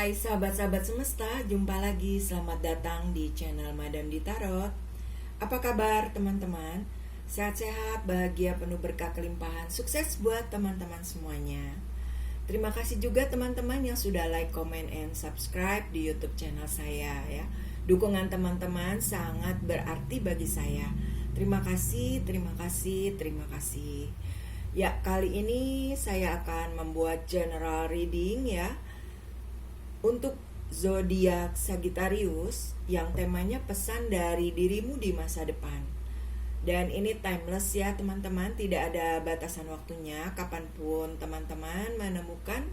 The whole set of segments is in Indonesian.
Hai sahabat-sahabat semesta, jumpa lagi. Selamat datang di channel Madam di Tarot. Apa kabar teman-teman? Sehat-sehat, bahagia, penuh berkah kelimpahan. Sukses buat teman-teman semuanya. Terima kasih juga teman-teman yang sudah like, comment, and subscribe di YouTube channel saya ya. Dukungan teman-teman sangat berarti bagi saya. Terima kasih, terima kasih, terima kasih. Ya, kali ini saya akan membuat general reading ya untuk zodiak Sagittarius yang temanya pesan dari dirimu di masa depan. Dan ini timeless ya teman-teman, tidak ada batasan waktunya. Kapanpun teman-teman menemukan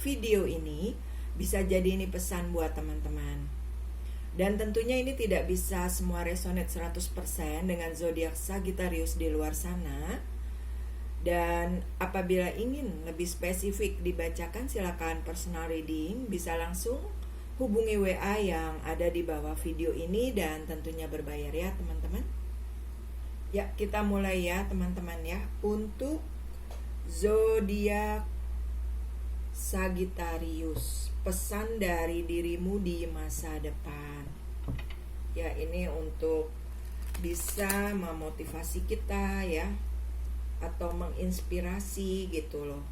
video ini, bisa jadi ini pesan buat teman-teman. Dan tentunya ini tidak bisa semua resonate 100% dengan zodiak Sagittarius di luar sana. Dan apabila ingin lebih spesifik dibacakan, silakan personal reading, bisa langsung hubungi WA yang ada di bawah video ini dan tentunya berbayar ya teman-teman. Ya, kita mulai ya teman-teman ya. Untuk zodiak Sagittarius, pesan dari dirimu di masa depan. Ya, ini untuk bisa memotivasi kita ya, atau menginspirasi gitu loh,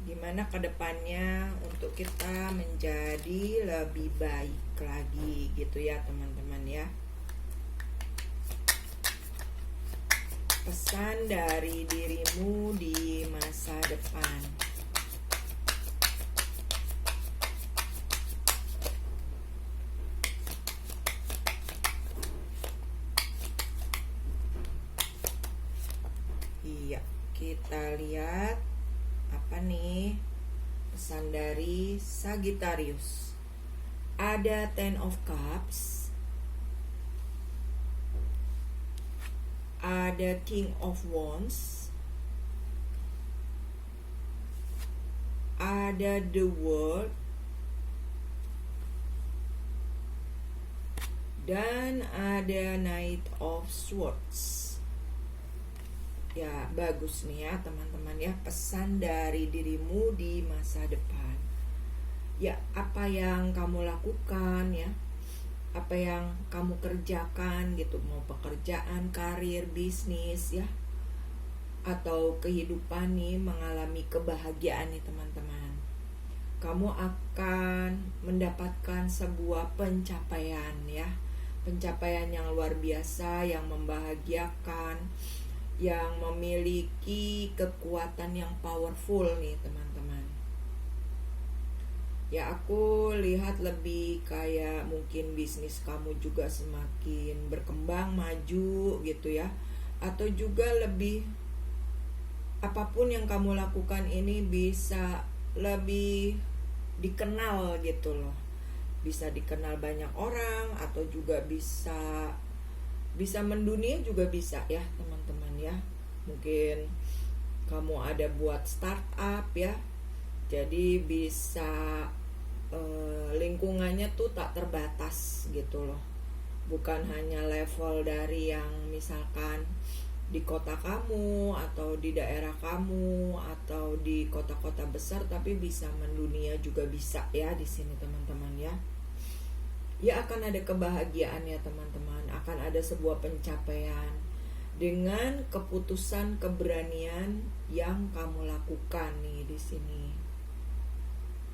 gimana kedepannya untuk kita menjadi lebih baik lagi gitu ya teman-teman ya. Pesan dari dirimu di masa depan. Iya, kita lihat apa nih pesan dari Sagittarius. Ada Ten of Cups, ada King of Wands, ada The World, dan ada Knight of Swords. Ya, bagus nih ya teman-teman ya, pesan dari dirimu di masa depan. Ya, apa yang kamu lakukan ya, apa yang kamu kerjakan gitu, mau pekerjaan, karir, bisnis ya, atau kehidupan nih, mengalami kebahagiaan nih teman-teman. Kamu akan mendapatkan sebuah pencapaian ya, pencapaian yang luar biasa, yang membahagiakan, yang memiliki kekuatan yang powerful nih teman-teman. Ya, aku lihat lebih kayak mungkin bisnis kamu juga semakin berkembang, maju gitu ya. Atau juga lebih, apapun yang kamu lakukan ini bisa lebih dikenal gitu loh. Bisa dikenal banyak orang, atau juga bisa mendunia juga bisa ya teman-teman ya. Mungkin kamu ada buat startup ya, jadi bisa lingkungannya tuh tak terbatas gitu loh, bukan hanya level dari yang misalkan di kota kamu atau di daerah kamu atau di kota-kota besar, tapi bisa mendunia juga bisa ya di sini teman-teman ya. Ya, akan ada kebahagiaan ya teman-teman, akan ada sebuah pencapaian dengan keputusan, keberanian yang kamu lakukan nih di sini.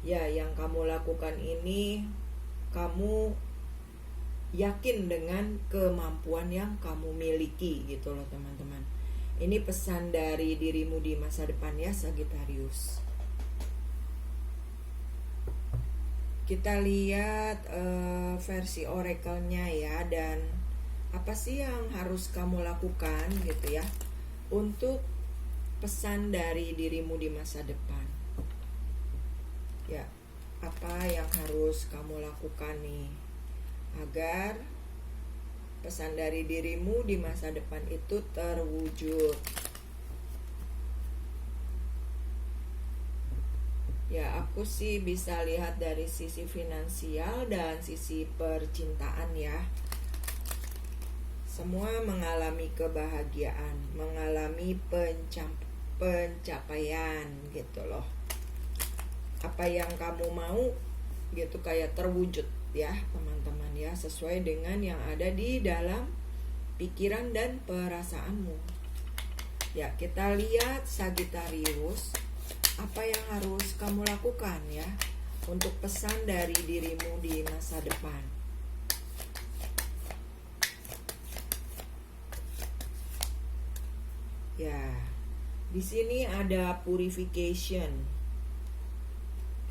Ya, yang kamu lakukan ini, kamu yakin dengan kemampuan yang kamu miliki gitu loh teman-teman. Ini pesan dari dirimu di masa depan ya Sagittarius. Kita lihat versi oracle-nya ya, dan apa sih yang harus kamu lakukan gitu ya untuk pesan dari dirimu di masa depan. Ya, apa yang harus kamu lakukan nih agar pesan dari dirimu di masa depan itu terwujud. Ya, aku sih bisa lihat dari sisi finansial dan sisi percintaan ya. Semua mengalami kebahagiaan, mengalami pencapaian gitu loh. Apa yang kamu mau gitu, kayak terwujud ya teman-teman ya, sesuai dengan yang ada di dalam pikiran dan perasaanmu. Ya, kita lihat Sagittarius, apa yang harus kamu lakukan ya untuk pesan dari dirimu di masa depan. Ya, di sini ada purification.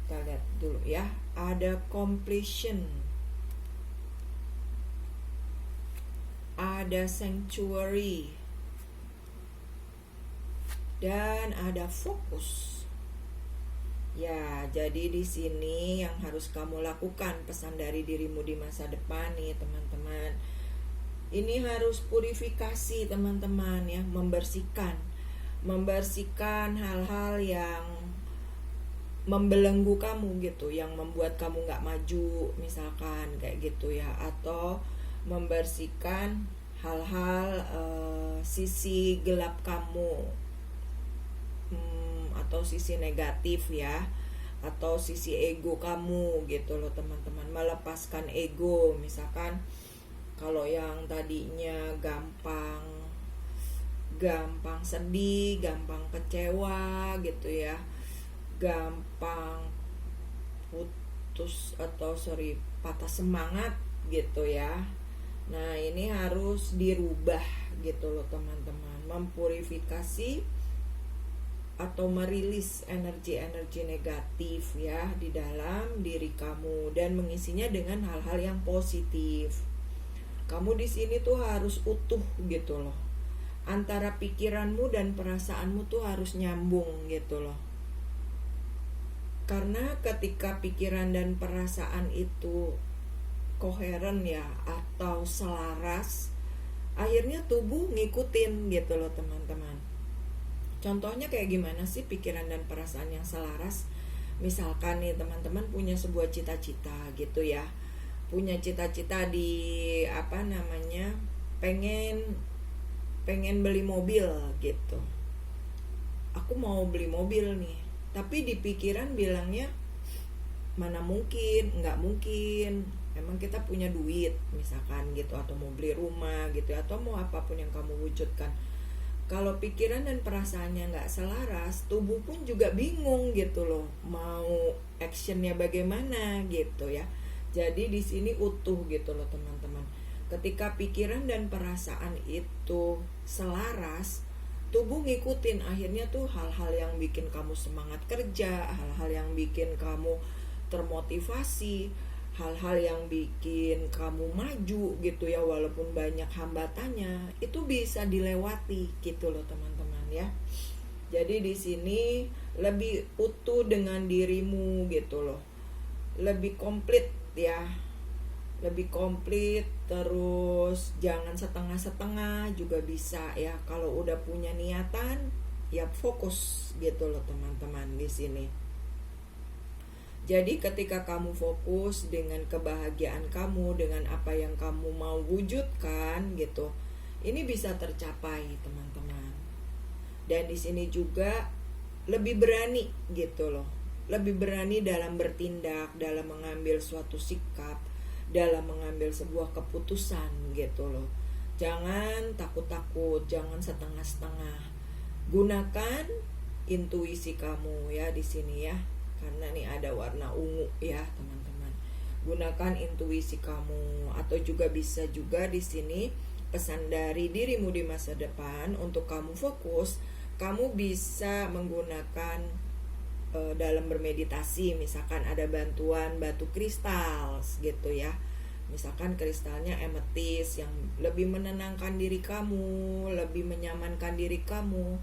Kita lihat dulu ya, ada completion, ada sanctuary, dan ada fokus. Ya, jadi di sini yang harus kamu lakukan pesan dari dirimu di masa depan nih teman-teman. Ini harus purifikasi teman-teman ya, membersihkan hal-hal yang membelenggu kamu gitu, yang membuat kamu nggak maju misalkan kayak gitu ya, atau membersihkan hal-hal sisi gelap kamu, atau sisi negatif ya, atau sisi ego kamu gitu loh teman-teman. Melepaskan ego, misalkan kalau yang tadinya gampang sedih, gampang kecewa gitu ya, gampang patah semangat gitu ya. Nah, ini harus dirubah gitu loh teman-teman. Mempurifikasi atau merilis energi-energi negatif ya di dalam diri kamu dan mengisinya dengan hal-hal yang positif. Kamu di sini tuh harus utuh gitu loh. Antara pikiranmu dan perasaanmu tuh harus nyambung gitu loh. Karena ketika pikiran dan perasaan itu koheren ya, atau selaras, akhirnya tubuh ngikutin gitu loh teman-teman. Contohnya kayak gimana sih pikiran dan perasaan yang selaras? Misalkan nih teman-teman punya sebuah cita-cita gitu ya, punya cita-cita di pengen beli mobil gitu. Aku mau beli mobil nih, tapi di pikiran bilangnya mana mungkin, nggak mungkin. Emang kita punya duit misalkan gitu, atau mau beli rumah gitu, atau mau apapun yang kamu wujudkan. Kalau pikiran dan perasaannya nggak selaras, tubuh pun juga bingung gitu loh, mau actionnya bagaimana gitu ya. Jadi di sini utuh gitu loh teman-teman. Ketika pikiran dan perasaan itu selaras, tubuh ngikutin, akhirnya tuh hal-hal yang bikin kamu semangat kerja, hal-hal yang bikin kamu termotivasi, hal-hal yang bikin kamu maju gitu ya, walaupun banyak hambatannya, itu bisa dilewati gitu loh teman-teman ya. Jadi di sini lebih utuh dengan dirimu gitu loh, lebih komplit ya, lebih komplit. Terus jangan setengah-setengah juga bisa ya. Kalau udah punya niatan ya fokus gitu loh teman-teman di sini. Jadi ketika kamu fokus dengan kebahagiaan kamu, dengan apa yang kamu mau wujudkan gitu, ini bisa tercapai teman-teman. Dan di sini juga lebih berani gitu loh, lebih berani dalam bertindak, dalam mengambil suatu sikap, dalam mengambil sebuah keputusan gitu loh. Jangan takut-takut, jangan setengah-setengah. Gunakan intuisi kamu ya di sini ya. Karena nih ada warna ungu ya teman-teman. Gunakan intuisi kamu, atau juga bisa juga di sini pesan dari dirimu di masa depan untuk kamu fokus. Kamu bisa menggunakan dalam bermeditasi, misalkan ada bantuan batu kristal gitu ya. Misalkan kristalnya ametis yang lebih menenangkan diri kamu, lebih menyamankan diri kamu.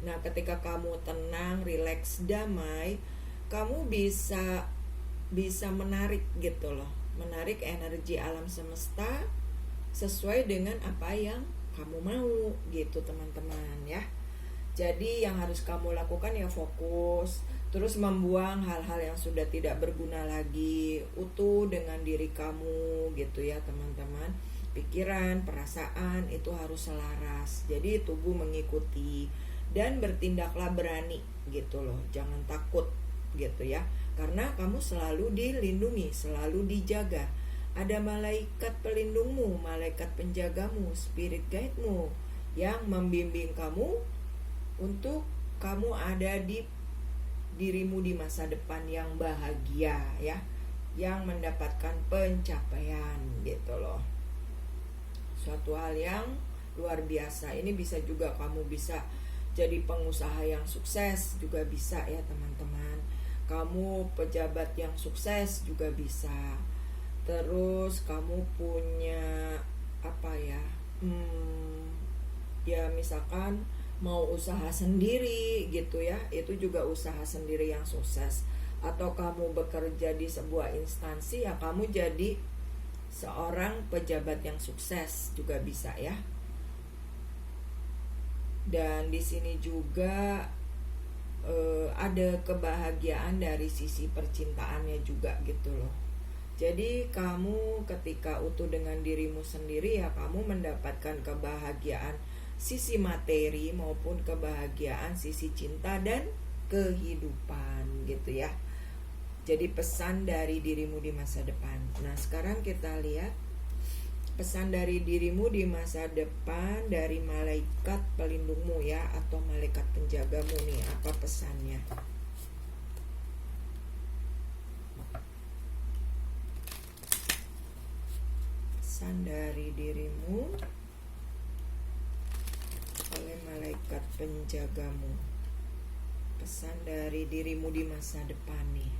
Nah, ketika kamu tenang, rileks, damai, kamu bisa menarik gitu loh, menarik energi alam semesta sesuai dengan apa yang kamu mau gitu teman-teman ya. Jadi yang harus kamu lakukan ya fokus, terus membuang hal-hal yang sudah tidak berguna lagi, utuh dengan diri kamu gitu ya teman-teman. Pikiran, perasaan itu harus selaras, jadi tubuh mengikuti. Dan bertindaklah berani gitu loh, jangan takut gitu ya. karena kamu selalu dilindungi, selalu dijaga. Ada malaikat pelindungmu, malaikat penjagamu, spirit guide-mu yang membimbing kamu untuk kamu ada di dirimu di masa depan yang bahagia ya, yang mendapatkan pencapaian gitu loh. Suatu hal yang luar biasa. Ini bisa juga kamu bisa jadi pengusaha yang sukses juga bisa ya teman-teman. Kamu pejabat yang sukses juga bisa. Terus kamu punya apa ya? Ya misalkan mau usaha sendiri gitu ya, itu juga usaha sendiri yang sukses. Atau kamu bekerja di sebuah instansi ya, kamu jadi seorang pejabat yang sukses juga bisa ya. Dan di sini juga ada kebahagiaan dari sisi percintaannya juga gitu loh. Jadi kamu ketika utuh dengan dirimu sendiri ya, kamu mendapatkan kebahagiaan sisi materi maupun kebahagiaan sisi cinta dan kehidupan gitu ya. Jadi pesan dari dirimu di masa depan. Nah sekarang kita lihat pesan dari dirimu di masa depan dari malaikat pelindungmu ya, atau malaikat penjagamu nih, apa pesannya? Pesan dari dirimu oleh malaikat penjagamu. Pesan dari dirimu di masa depan nih.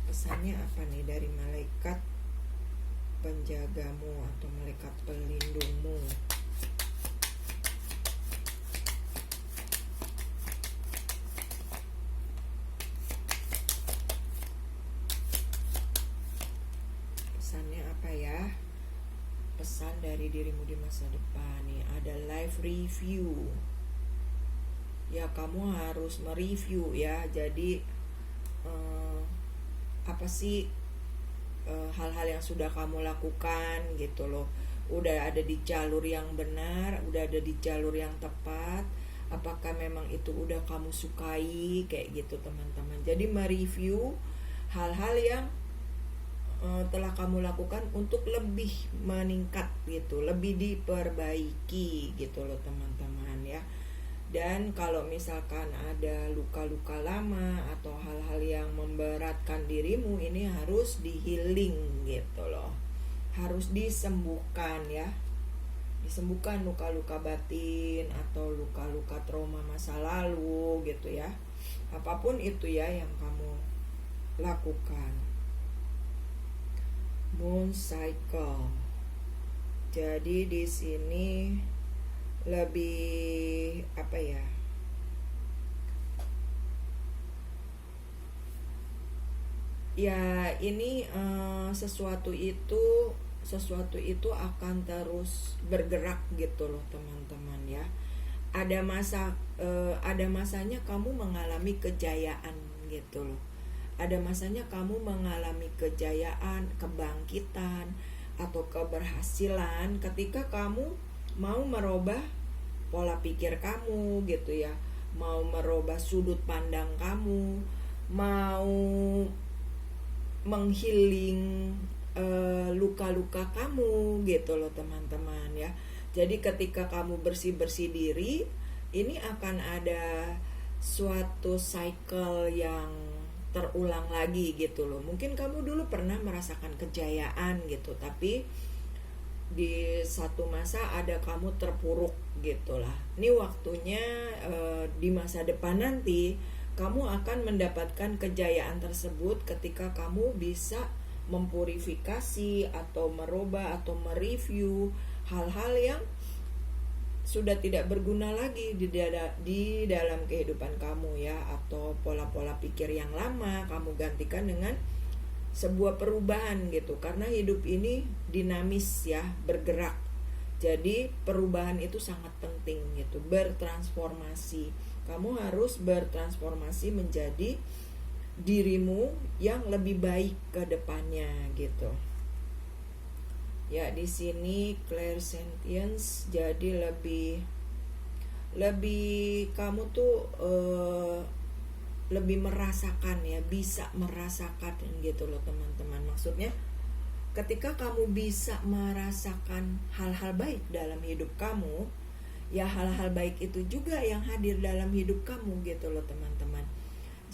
Pesannya apa nih dari malaikat penjagamu atau malaikat pelindungmu? Pesannya apa ya? Pesan dari dirimu di masa depan nih, ada life review. Ya kamu harus mereview ya. Jadi apa sih hal-hal yang sudah kamu lakukan gitu loh, udah ada di jalur yang benar, udah ada di jalur yang tepat, apakah memang itu udah kamu sukai, kayak gitu teman-teman. Jadi mereview hal-hal yang telah kamu lakukan untuk lebih meningkat gitu, lebih diperbaiki gitu loh teman-teman ya. Dan kalau misalkan ada luka-luka lama atau hal-hal yang memberatkan dirimu, ini harus di-healing gitu loh. Harus disembuhkan ya. Disembuhkan luka-luka batin atau luka-luka trauma masa lalu gitu ya. Apapun itu ya yang kamu lakukan. Moon cycle. Jadi di sini lebih apa ya, ya ini sesuatu itu akan terus bergerak gitu loh teman-teman ya. Ada masanya kamu mengalami kejayaan gitu loh. Ada masanya kamu mengalami kejayaan, kebangkitan atau keberhasilan ketika kamu mau merubah pola pikir kamu gitu ya, mau merubah sudut pandang kamu, mau menghealing luka-luka kamu gitu loh teman-teman ya. Jadi ketika kamu bersih-bersih diri, ini akan ada suatu cycle yang terulang lagi gitu loh. Mungkin kamu dulu pernah merasakan kejayaan gitu, tapi di satu masa ada kamu terpuruk gitulah. Ini waktunya di masa depan nanti kamu akan mendapatkan kejayaan tersebut ketika kamu bisa mempurifikasi atau merubah atau mereview hal-hal yang sudah tidak berguna lagi di dalam kehidupan kamu ya, atau pola-pola pikir yang lama kamu gantikan dengan sebuah perubahan gitu, karena hidup ini dinamis ya, bergerak. Jadi perubahan itu sangat penting gitu, bertransformasi. Kamu harus bertransformasi menjadi dirimu yang lebih baik ke depannya gitu. Ya di sini clairsentience, jadi lebih kamu tuh lebih merasakan ya, bisa merasakan gitu loh teman-teman. Maksudnya ketika kamu bisa merasakan hal-hal baik dalam hidup kamu, ya hal-hal baik itu juga yang hadir dalam hidup kamu gitu loh teman-teman.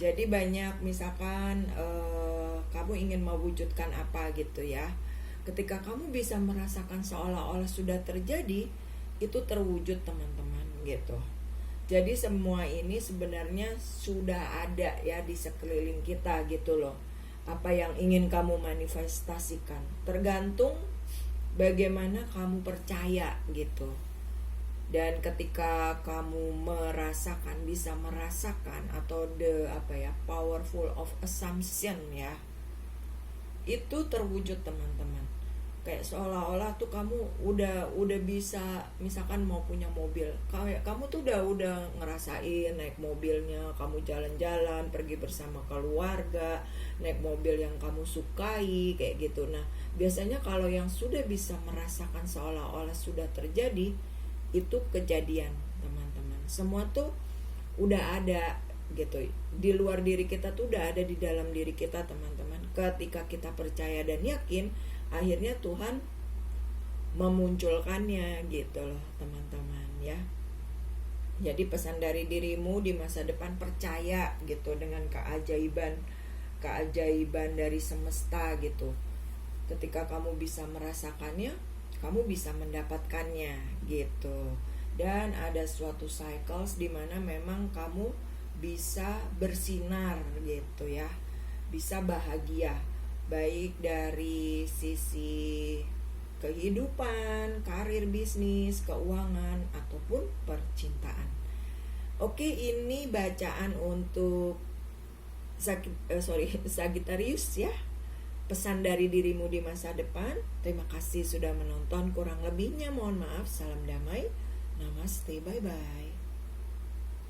Jadi banyak misalkan kamu ingin mewujudkan apa gitu ya, ketika kamu bisa merasakan seolah-olah sudah terjadi, itu terwujud teman-teman gitu. Jadi semua ini sebenarnya sudah ada ya di sekeliling kita gitu loh. Apa yang ingin kamu manifestasikan tergantung bagaimana kamu percaya gitu. Dan ketika kamu merasakan, bisa merasakan, atau powerful of assumption ya, itu terwujud teman-teman. Kayak seolah-olah tuh kamu udah bisa, misalkan mau punya mobil, kayak kamu tuh udah ngerasain naik mobilnya, kamu jalan-jalan pergi bersama keluarga, naik mobil yang kamu sukai kayak gitu. Nah biasanya kalau yang sudah bisa merasakan seolah-olah sudah terjadi, itu kejadian teman-teman. Semua tuh udah ada gitu, di luar diri kita tuh udah ada di dalam diri kita teman-teman. Ketika kita percaya dan yakin, akhirnya Tuhan memunculkannya gitu loh teman-teman ya. Jadi pesan dari dirimu di masa depan, percaya gitu dengan keajaiban dari semesta gitu. Ketika kamu bisa merasakannya, kamu bisa mendapatkannya gitu. Dan ada suatu cycles di mana memang kamu bisa bersinar gitu ya, bisa bahagia, baik dari sisi kehidupan, karir, bisnis, keuangan, ataupun percintaan. Oke, ini bacaan untuk Sagittarius ya. Pesan dari dirimu di masa depan. Terima kasih sudah menonton. Kurang lebihnya mohon maaf. Salam damai. Namaste. Bye bye.